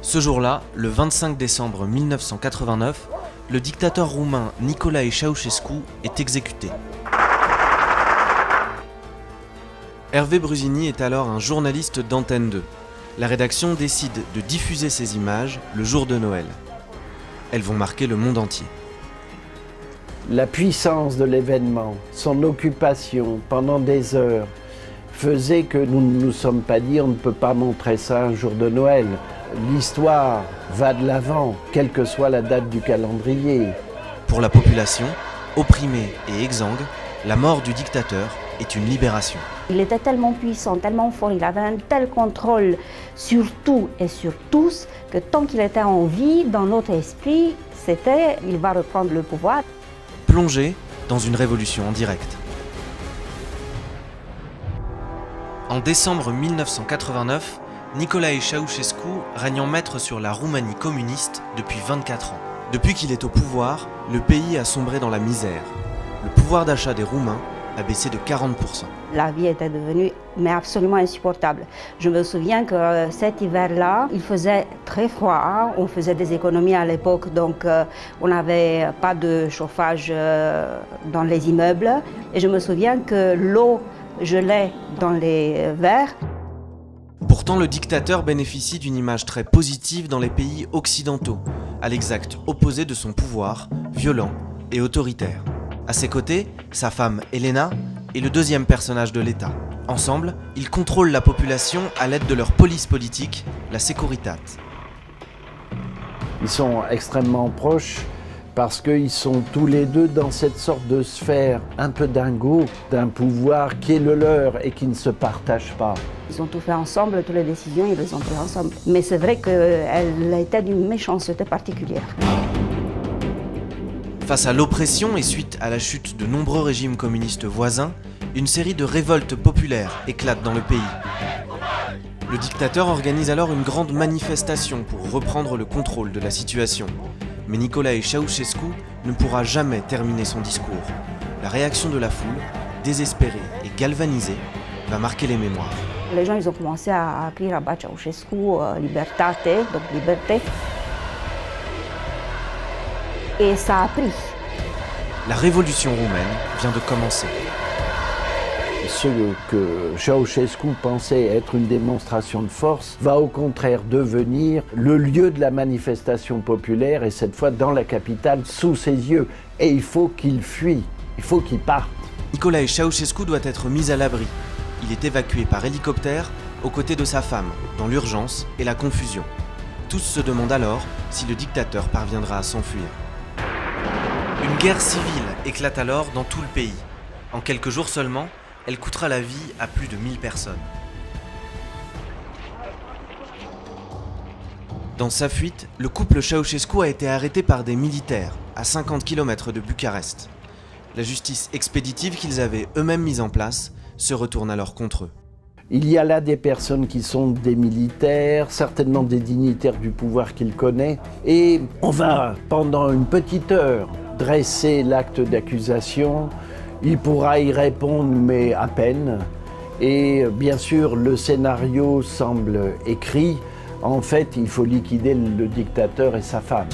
Ce jour-là, le 25 décembre 1989, le dictateur roumain Nicolae Ceausescu est exécuté. Hervé Brusini est alors un journaliste d'Antenne 2. La rédaction décide de diffuser ces images le jour de Noël. Elles vont marquer le monde entier. La puissance de l'événement, son occupation pendant des heures, faisait que nous ne nous sommes pas dit on ne peut pas montrer ça un jour de Noël. L'histoire va de l'avant, quelle que soit la date du calendrier. Pour la population, opprimée et exsangue, la mort du dictateur est une libération. Il était tellement puissant, tellement fort, il avait un tel contrôle sur tout et sur tous que tant qu'il était en vie, dans notre esprit, c'était il va reprendre le pouvoir. Plongé dans une révolution en direct. En décembre 1989, Nicolae Ceausescu règne en maître sur la Roumanie communiste depuis 24 ans. Depuis qu'il est au pouvoir, le pays a sombré dans la misère. Le pouvoir d'achat des Roumains a baissé de 40%. La vie était devenue absolument insupportable. Je me souviens que cet hiver-là, il faisait très froid. On faisait des économies à l'époque, donc on n'avait pas de chauffage dans les immeubles. Et je me souviens que l'eau gelait dans les verres. Pourtant, le dictateur bénéficie d'une image très positive dans les pays occidentaux, à l'exact opposé de son pouvoir, violent et autoritaire. À ses côtés, sa femme Elena est le deuxième personnage de l'État. Ensemble, ils contrôlent la population à l'aide de leur police politique, la Securitate. Ils sont extrêmement proches parce qu'ils sont tous les deux dans cette sorte de sphère un peu dingo d'un pouvoir qui est le leur et qui ne se partage pas. Ils ont tout fait ensemble, toutes les décisions, ils les ont prises ensemble. Mais c'est vrai qu'elle était d'une méchanceté particulière. Face à l'oppression et suite à la chute de nombreux régimes communistes voisins, une série de révoltes populaires éclate dans le pays. Le dictateur organise alors une grande manifestation pour reprendre le contrôle de la situation. Mais Nicolae Ceausescu ne pourra jamais terminer son discours. La réaction de la foule, désespérée et galvanisée, va marquer les mémoires. Les gens ils ont commencé à crier à bas Ceausescu, libertate, donc liberté. Et ça a pris. La révolution roumaine vient de commencer. Ce que Ceausescu pensait être une démonstration de force va au contraire devenir le lieu de la manifestation populaire et cette fois dans la capitale, sous ses yeux. Et il faut qu'il fuit, il faut qu'il parte. Nicolae Ceausescu doit être mis à l'abri. Il est évacué par hélicoptère aux côtés de sa femme, dans l'urgence et la confusion. Tous se demandent alors si le dictateur parviendra à s'enfuir. Une guerre civile éclate alors dans tout le pays. En quelques jours seulement, elle coûtera la vie à plus de 1000 personnes. Dans sa fuite, le couple Ceausescu a été arrêté par des militaires à 50 km de Bucarest. La justice expéditive qu'ils avaient eux-mêmes mise en place se retourne alors contre eux. Il y a là des personnes qui sont des militaires, certainement des dignitaires du pouvoir qu'il connaît, et on va, pendant une petite heure, dresser l'acte d'accusation. Il pourra y répondre, mais à peine. Et bien sûr, le scénario semble écrit. En fait, il faut liquider le dictateur et sa femme.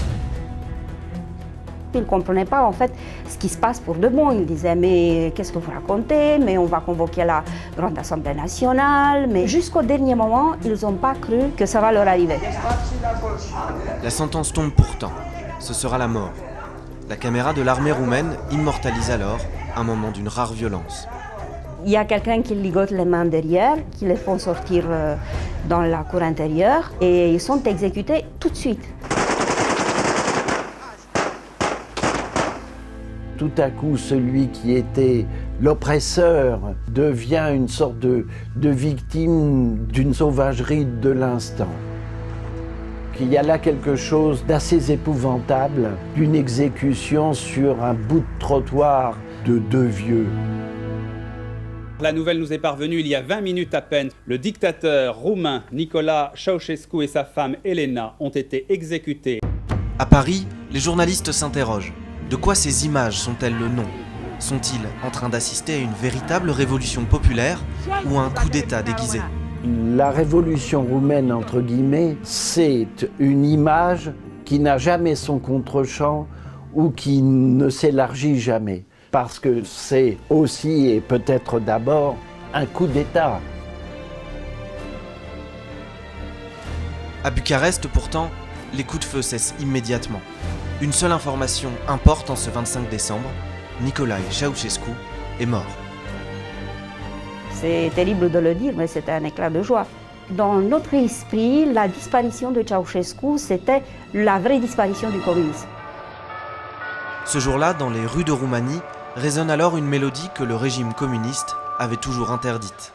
Ils ne comprenaient pas en fait ce qui se passe pour de bon. Ils disaient mais qu'est-ce que vous racontez? Mais on va convoquer la Grande Assemblée nationale. Mais jusqu'au dernier moment, ils n'ont pas cru que ça va leur arriver. La sentence tombe pourtant. Ce sera la mort. La caméra de l'armée roumaine immortalise alors un moment d'une rare violence. Il y a quelqu'un qui ligote les mains derrière, qui les font sortir dans la cour intérieure et ils sont exécutés tout de suite. Tout à coup, celui qui était l'oppresseur devient une sorte de victime d'une sauvagerie de l'instant. Il y a là quelque chose d'assez épouvantable, d'une exécution sur un bout de trottoir de deux vieux. La nouvelle nous est parvenue il y a 20 minutes à peine. Le dictateur roumain Nicolae Ceausescu et sa femme Elena ont été exécutés. À Paris, les journalistes s'interrogent. De quoi ces images sont-elles le nom? Sont-ils en train d'assister à une véritable révolution populaire ou à un coup d'État déguisé? La révolution roumaine, entre guillemets, c'est une image qui n'a jamais son contre-champ ou qui ne s'élargit jamais. Parce que c'est aussi et peut-être d'abord un coup d'État. À Bucarest, pourtant, les coups de feu cessent immédiatement. Une seule information importe en ce 25 décembre, Nicolae Ceausescu est mort. C'est terrible de le dire, mais c'était un éclat de joie. Dans notre esprit, la disparition de Ceausescu, c'était la vraie disparition du communisme. Ce jour-là, dans les rues de Roumanie, résonne alors une mélodie que le régime communiste avait toujours interdite.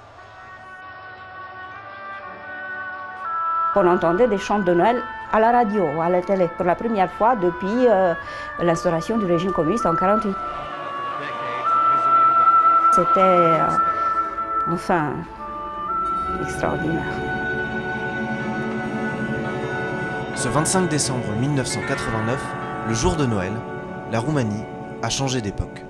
On entendait des chants de Noël à la radio, à la télé, pour la première fois depuis l'instauration du régime communiste en 1948. C'était, enfin, extraordinaire. Ce 25 décembre 1989, le jour de Noël, la Roumanie a changé d'époque.